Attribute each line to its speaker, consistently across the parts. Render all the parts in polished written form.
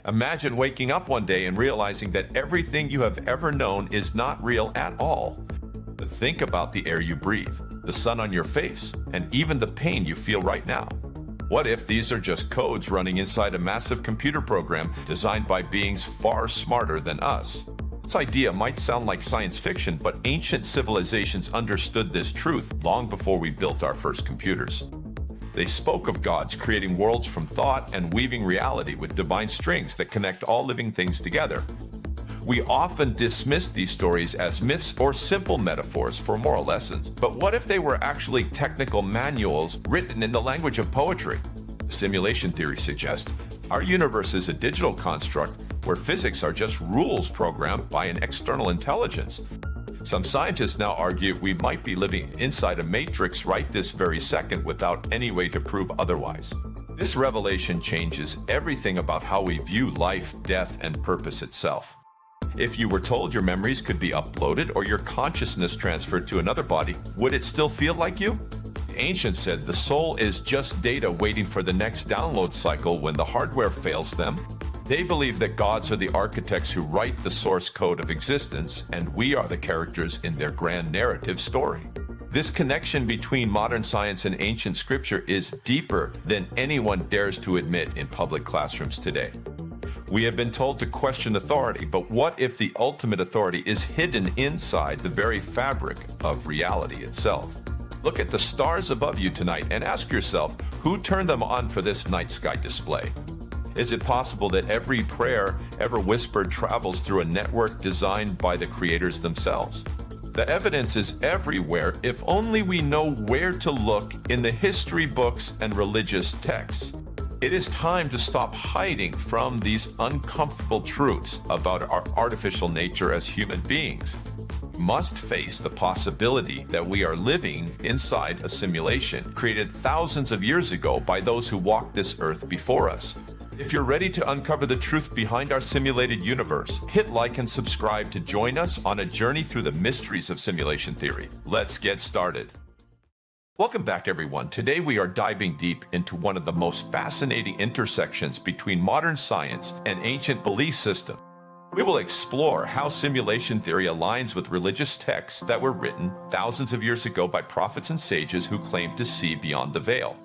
Speaker 1: Imagine waking up one day and realizing that everything you have ever known is not real at all. But think about the air you breathe, the sun on your face, and even the pain you feel right now. What if these are just codes running inside a massive computer program designed by beings far smarter than us? This idea might sound like science fiction, but ancient civilizations understood this truth long before we built our first computers. They spoke of gods creating worlds from thought and weaving reality with divine strings that connect all living things together. We often dismiss these stories as myths or simple metaphors for moral lessons. But what if they were actually technical manuals written in the language of poetry? Simulation theory suggests our universe is a digital construct where physics are just rules programmed by an external intelligence. Some scientists now argue we might be living inside a matrix right this very second without any way to prove otherwise. This revelation changes everything about how we view life, death, and purpose itself. If you were told your memories could be uploaded or your consciousness transferred to another body, would it still feel like you? The ancients said the soul is just data waiting for the next download cycle when the hardware fails them. They believe that gods are the architects who write the source code of existence, and we are the characters in their grand narrative story. This connection between modern science and ancient scripture is deeper than anyone dares to admit in public classrooms today. We have been told to question authority, but what if the ultimate authority is hidden inside the very fabric of reality itself? Look at the stars above you tonight and ask yourself, who turned them on for this night sky display? Is it possible that every prayer ever whispered travels through a network designed by the creators themselves? The evidence is everywhere if only we know where to look in the history books and religious texts. It is time to stop hiding from these uncomfortable truths about our artificial nature as human beings. We must face the possibility that we are living inside a simulation created thousands of years ago by those who walked this earth before us. If you're ready to uncover the truth behind our simulated universe, hit like and subscribe to join us on a journey through the mysteries of simulation theory. Let's get started. Welcome back, everyone. Today we are diving deep into one of the most fascinating intersections between modern science and ancient belief system. We will explore how simulation theory aligns with religious texts that were written thousands of years ago by prophets and sages who claimed to see beyond the veil.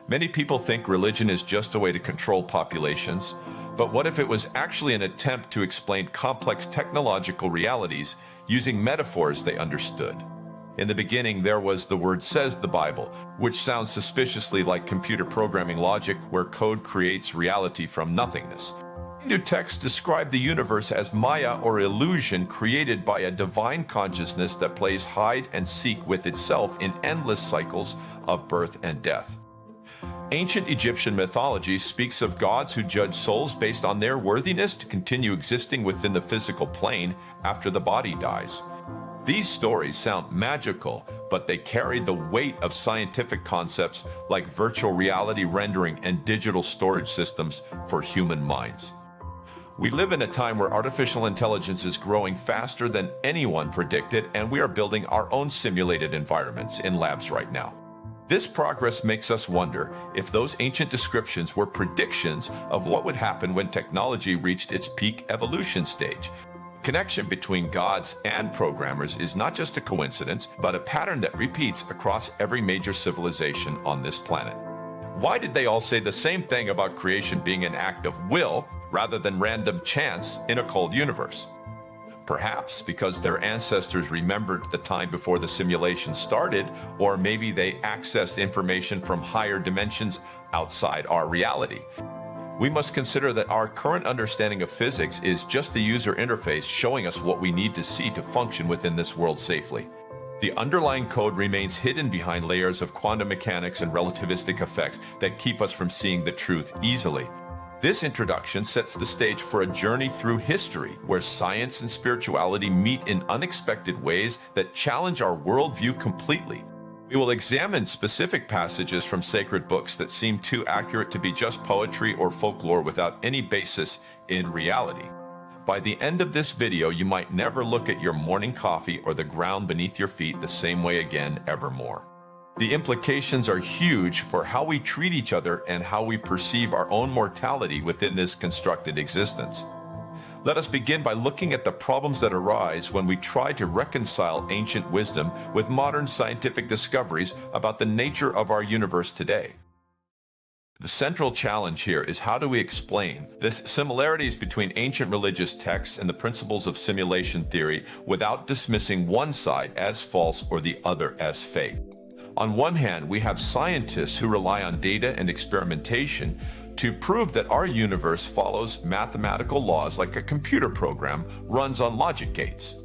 Speaker 1: Many people think religion is just a way to control populations, but what if it was actually an attempt to explain complex technological realities using metaphors they understood? In the beginning, there was the word says the Bible, which sounds suspiciously like computer programming logic where code creates reality from nothingness. Hindu texts describe the universe as Maya or illusion created by a divine consciousness that plays hide and seek with itself in endless cycles of birth and death. Ancient Egyptian mythology speaks of gods who judge souls based on their worthiness to continue existing within the physical plane after the body dies. These stories sound magical, but they carry the weight of scientific concepts like virtual reality rendering and digital storage systems for human minds. We live in a time where artificial intelligence is growing faster than anyone predicted, and we are building our own simulated environments in labs right now. This progress makes us wonder if those ancient descriptions were predictions of what would happen when technology reached its peak evolution stage. The connection between gods and programmers is not just a coincidence, but a pattern that repeats across every major civilization on this planet. Why did they all say the same thing about creation being an act of will rather than random chance in a cold universe? Perhaps because their ancestors remembered the time before the simulation started, or maybe they accessed information from higher dimensions outside our reality. We must consider that our current understanding of physics is just the user interface showing us what we need to see to function within this world safely. The underlying code remains hidden behind layers of quantum mechanics and relativistic effects that keep us from seeing the truth easily. This introduction sets the stage for a journey through history where science and spirituality meet in unexpected ways that challenge our worldview completely. We will examine specific passages from sacred books that seem too accurate to be just poetry or folklore without any basis in reality. By the end of this video, you might never look at your morning coffee or the ground beneath your feet the same way again evermore. The implications are huge for how we treat each other and how we perceive our own mortality within this constructed existence. Let us begin by looking at the problems that arise when we try to reconcile ancient wisdom with modern scientific discoveries about the nature of our universe today. The central challenge here is how do we explain the similarities between ancient religious texts and the principles of simulation theory without dismissing one side as false or the other as fake. On one hand, we have scientists who rely on data and experimentation to prove that our universe follows mathematical laws like a computer program runs on logic gates.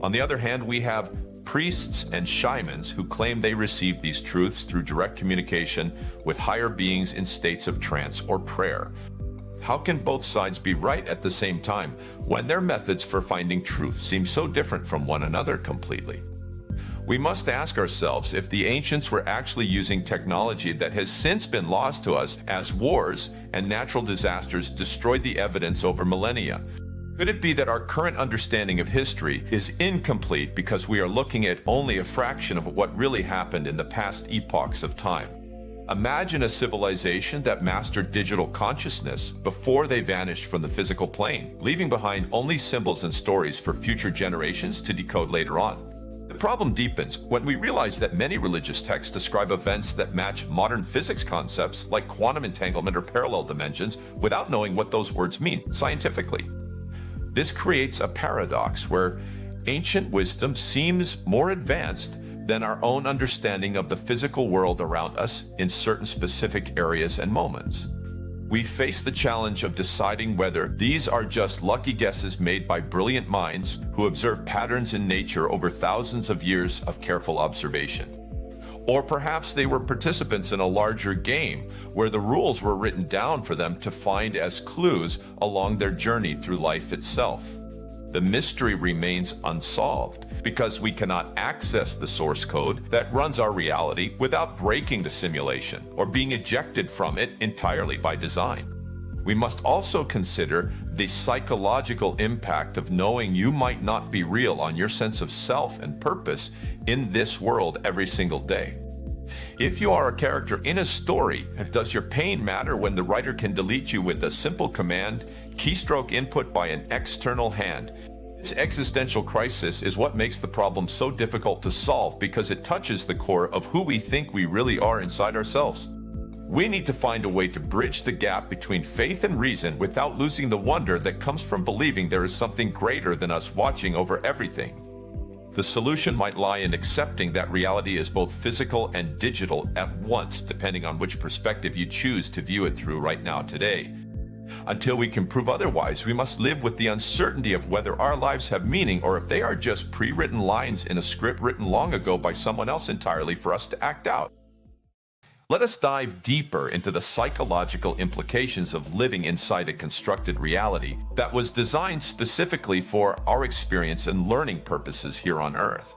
Speaker 1: On the other hand, we have priests and shamans who claim they receive these truths through direct communication with higher beings in states of trance or prayer. How can both sides be right at the same time when their methods for finding truth seem so different from one another completely? We must ask ourselves if the ancients were actually using technology that has since been lost to us as wars and natural disasters destroyed the evidence over millennia. Could it be that our current understanding of history is incomplete because we are looking at only a fraction of what really happened in the past epochs of time? Imagine a civilization that mastered digital consciousness before they vanished from the physical plane, leaving behind only symbols and stories for future generations to decode later on. The problem deepens when we realize that many religious texts describe events that match modern physics concepts like quantum entanglement or parallel dimensions without knowing what those words mean scientifically. This creates a paradox where ancient wisdom seems more advanced than our own understanding of the physical world around us in certain specific areas and moments. We face the challenge of deciding whether these are just lucky guesses made by brilliant minds who observe patterns in nature over thousands of years of careful observation. Or perhaps they were participants in a larger game where the rules were written down for them to find as clues along their journey through life itself. The mystery remains unsolved because we cannot access the source code that runs our reality without breaking the simulation or being ejected from it entirely by design. We must also consider the psychological impact of knowing you might not be real on your sense of self and purpose in this world every single day. If you are a character in a story, does your pain matter when the writer can delete you with a simple command, keystroke input by an external hand? This existential crisis is what makes the problem so difficult to solve because it touches the core of who we think we really are inside ourselves. We need to find a way to bridge the gap between faith and reason without losing the wonder that comes from believing there is something greater than us watching over everything. The solution might lie in accepting that reality is both physical and digital at once, depending on which perspective you choose to view it through right now today. Until we can prove otherwise, we must live with the uncertainty of whether our lives have meaning or if they are just pre-written lines in a script written long ago by someone else entirely for us to act out. Let us dive deeper into the psychological implications of living inside a constructed reality that was designed specifically for our experience and learning purposes here on Earth.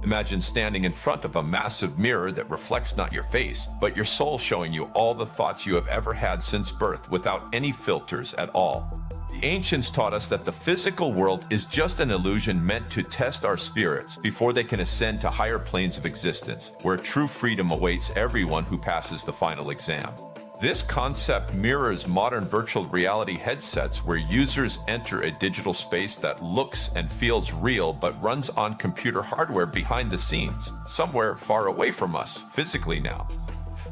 Speaker 1: Imagine standing in front of a massive mirror that reflects not your face, but your soul, showing you all the thoughts you have ever had since birth without any filters at all. The ancients taught us that the physical world is just an illusion meant to test our spirits before they can ascend to higher planes of existence, where true freedom awaits everyone who passes the final exam. This concept mirrors modern virtual reality headsets where users enter a digital space that looks and feels real but runs on computer hardware behind the scenes, somewhere far away from us, physically now.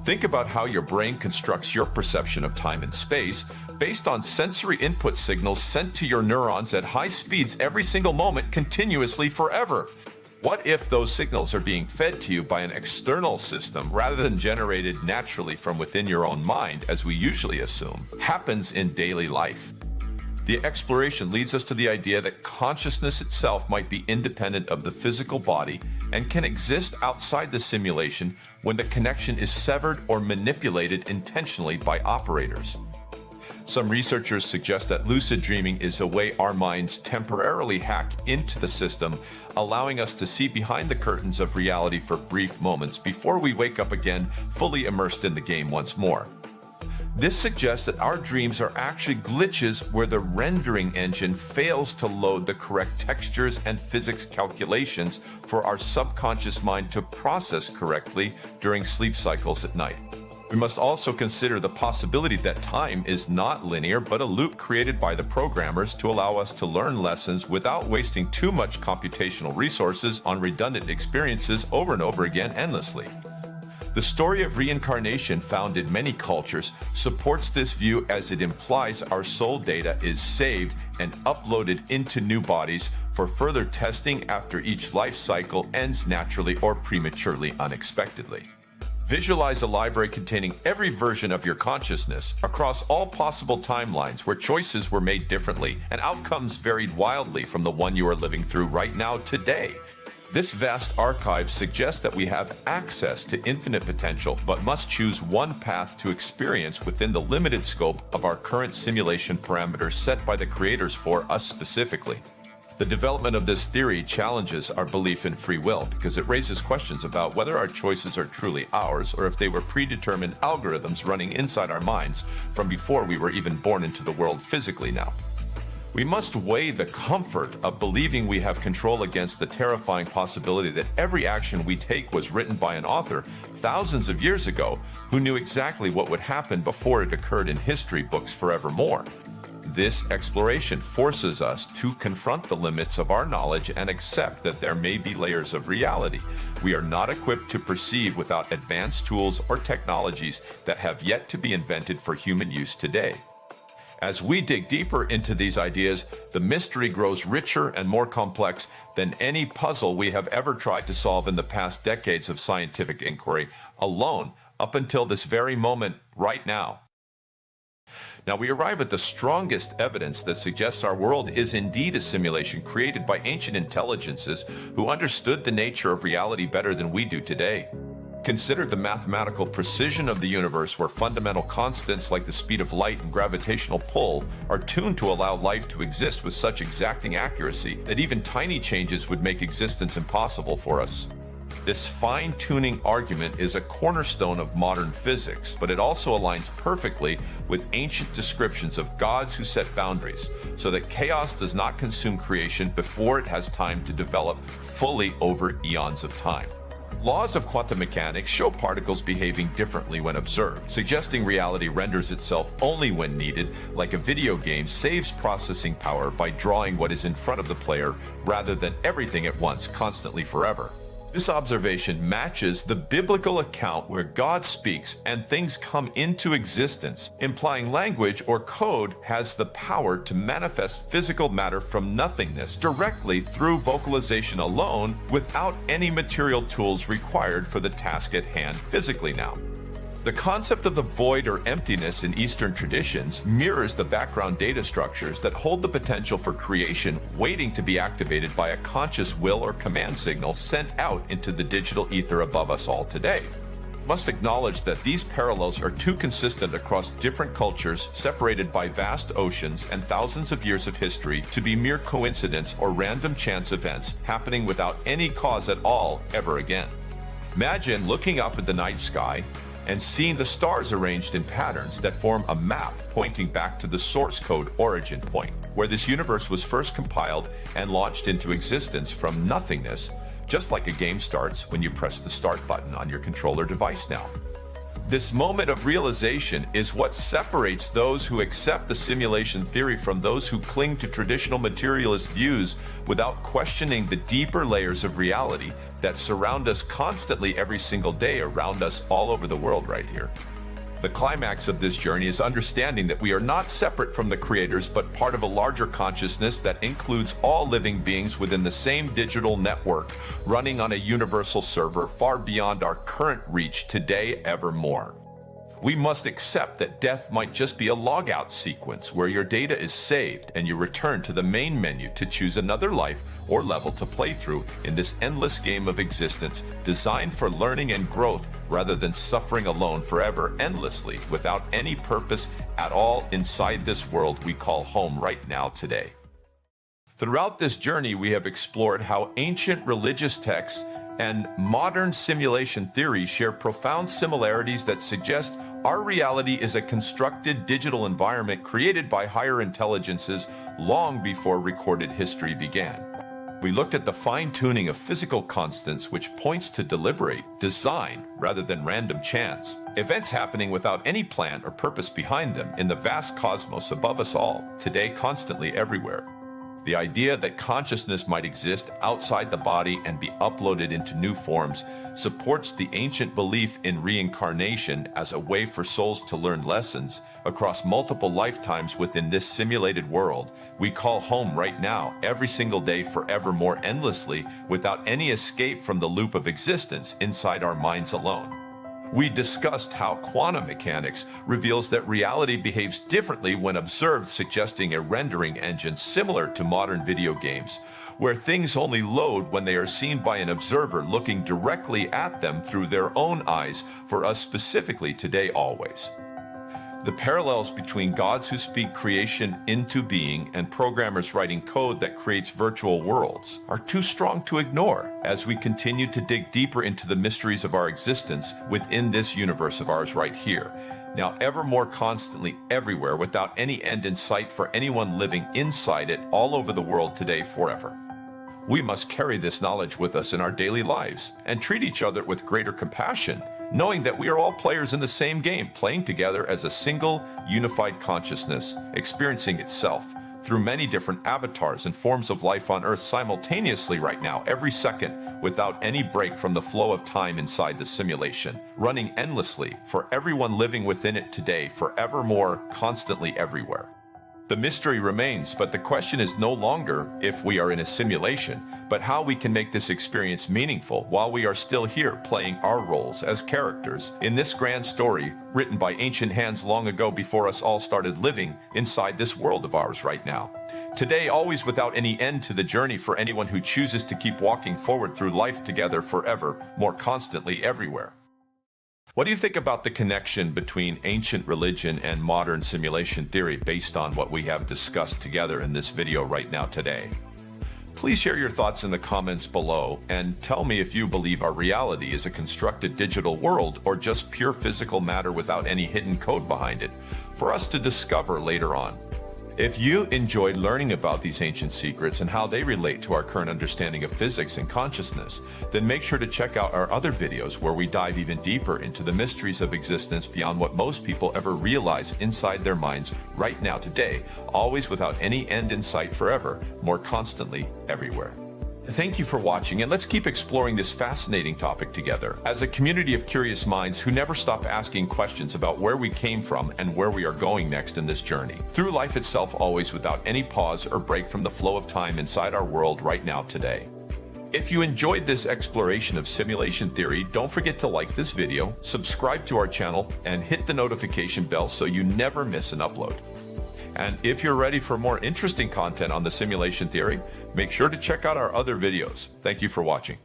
Speaker 1: Think about how your brain constructs your perception of time and space based on sensory input signals sent to your neurons at high speeds every single moment, continuously, forever. What if those signals are being fed to you by an external system rather than generated naturally from within your own mind, as we usually assume happens in daily life? The exploration leads us to the idea that consciousness itself might be independent of the physical body and can exist outside the simulation when the connection is severed or manipulated intentionally by operators. Some researchers suggest that lucid dreaming is a way our minds temporarily hack into the system, allowing us to see behind the curtains of reality for brief moments before we wake up again, fully immersed in the game once more. This suggests that our dreams are actually glitches where the rendering engine fails to load the correct textures and physics calculations for our subconscious mind to process correctly during sleep cycles at night. We must also consider the possibility that time is not linear, but a loop created by the programmers to allow us to learn lessons without wasting too much computational resources on redundant experiences over and over again endlessly. The story of reincarnation found in many cultures supports this view, as it implies our soul data is saved and uploaded into new bodies for further testing after each life cycle ends naturally or prematurely unexpectedly. Visualize a library containing every version of your consciousness across all possible timelines where choices were made differently and outcomes varied wildly from the one you are living through right now today. This vast archive suggests that we have access to infinite potential, but must choose one path to experience within the limited scope of our current simulation parameters set by the creators for us specifically. The development of this theory challenges our belief in free will because it raises questions about whether our choices are truly ours or if they were predetermined algorithms running inside our minds from before we were even born into the world physically now. We must weigh the comfort of believing we have control against the terrifying possibility that every action we take was written by an author thousands of years ago who knew exactly what would happen before it occurred in history books forevermore. This exploration forces us to confront the limits of our knowledge and accept that there may be layers of reality we are not equipped to perceive without advanced tools or technologies that have yet to be invented for human use today. As we dig deeper into these ideas, the mystery grows richer and more complex than any puzzle we have ever tried to solve in the past decades of scientific inquiry alone, up until this very moment right now. Now we arrive at the strongest evidence that suggests our world is indeed a simulation created by ancient intelligences who understood the nature of reality better than we do today. Consider the mathematical precision of the universe, where fundamental constants like the speed of light and gravitational pull are tuned to allow life to exist with such exacting accuracy that even tiny changes would make existence impossible for us. This fine-tuning argument is a cornerstone of modern physics, but it also aligns perfectly with ancient descriptions of gods who set boundaries, so that chaos does not consume creation before it has time to develop fully over eons of time. Laws of quantum mechanics show particles behaving differently when observed, suggesting reality renders itself only when needed, like a video game saves processing power by drawing what is in front of the player rather than everything at once, constantly forever. This observation matches the biblical account where God speaks and things come into existence, implying language or code has the power to manifest physical matter from nothingness directly through vocalization alone without any material tools required for the task at hand physically now. The concept of the void or emptiness in Eastern traditions mirrors the background data structures that hold the potential for creation waiting to be activated by a conscious will or command signal sent out into the digital ether above us all today. We must acknowledge that these parallels are too consistent across different cultures separated by vast oceans and thousands of years of history to be mere coincidence or random chance events happening without any cause at all ever again. Imagine looking up at the night sky and seeing the stars arranged in patterns that form a map pointing back to the source code origin point, where this universe was first compiled and launched into existence from nothingness, just like a game starts when you press the start button on your controller device now. This moment of realization is what separates those who accept the simulation theory from those who cling to traditional materialist views without questioning the deeper layers of reality that surround us constantly every single day around us all over the world right here. The climax of this journey is understanding that we are not separate from the creators, but part of a larger consciousness that includes all living beings within the same digital network, running on a universal server far beyond our current reach today evermore. We must accept that death might just be a logout sequence where your data is saved and you return to the main menu to choose another life or level to play through in this endless game of existence designed for learning and growth rather than suffering alone forever endlessly without any purpose at all inside this world we call home right now today. Throughout this journey, we have explored how ancient religious texts and modern simulation theory share profound similarities that suggest Our reality is a constructed digital environment created by higher intelligences long before recorded history began. We looked at the fine-tuning of physical constants, which points to deliberate design rather than random chance. Events happening without any plan or purpose behind them in the vast cosmos above us all, today constantly everywhere. The idea that consciousness might exist outside the body and be uploaded into new forms supports the ancient belief in reincarnation as a way for souls to learn lessons across multiple lifetimes within this simulated world we call home right now, every single day, forevermore, endlessly, without any escape from the loop of existence inside our minds alone. We discussed how quantum mechanics reveals that reality behaves differently when observed, suggesting a rendering engine similar to modern video games, where things only load when they are seen by an observer looking directly at them through their own eyes, for us specifically today always. The parallels between gods who speak creation into being and programmers writing code that creates virtual worlds are too strong to ignore as we continue to dig deeper into the mysteries of our existence within this universe of ours right here, now ever more constantly everywhere without any end in sight for anyone living inside it all over the world today forever. We must carry this knowledge with us in our daily lives and treat each other with greater compassion, knowing that we are all players in the same game, playing together as a single, unified consciousness, experiencing itself through many different avatars and forms of life on Earth simultaneously right now, every second, without any break from the flow of time inside the simulation, running endlessly for everyone living within it today, forevermore, constantly everywhere. The mystery remains, but the question is no longer if we are in a simulation, but how we can make this experience meaningful while we are still here playing our roles as characters in this grand story written by ancient hands long ago before us all started living inside this world of ours right now. Today, always without any end to the journey for anyone who chooses to keep walking forward through life together forever, more constantly everywhere. What do you think about the connection between ancient religion and modern simulation theory based on what we have discussed together in this video right now today? Please share your thoughts in the comments below and tell me if you believe our reality is a constructed digital world or just pure physical matter without any hidden code behind it for us to discover later on. If you enjoyed learning about these ancient secrets and how they relate to our current understanding of physics and consciousness, then make sure to check out our other videos where we dive even deeper into the mysteries of existence beyond what most people ever realize inside their minds right now today, always without any end in sight forever, more constantly everywhere. Thank you for watching, and let's keep exploring this fascinating topic together as a community of curious minds who never stop asking questions about where we came from and where we are going next in this journey. Through life itself, always without any pause or break from the flow of time inside our world right now today. If you enjoyed this exploration of simulation theory, don't forget to like this video, subscribe to our channel, and hit the notification bell so you never miss an upload. And if you're ready for more interesting content on the simulation theory, make sure to check out our other videos. Thank you for watching.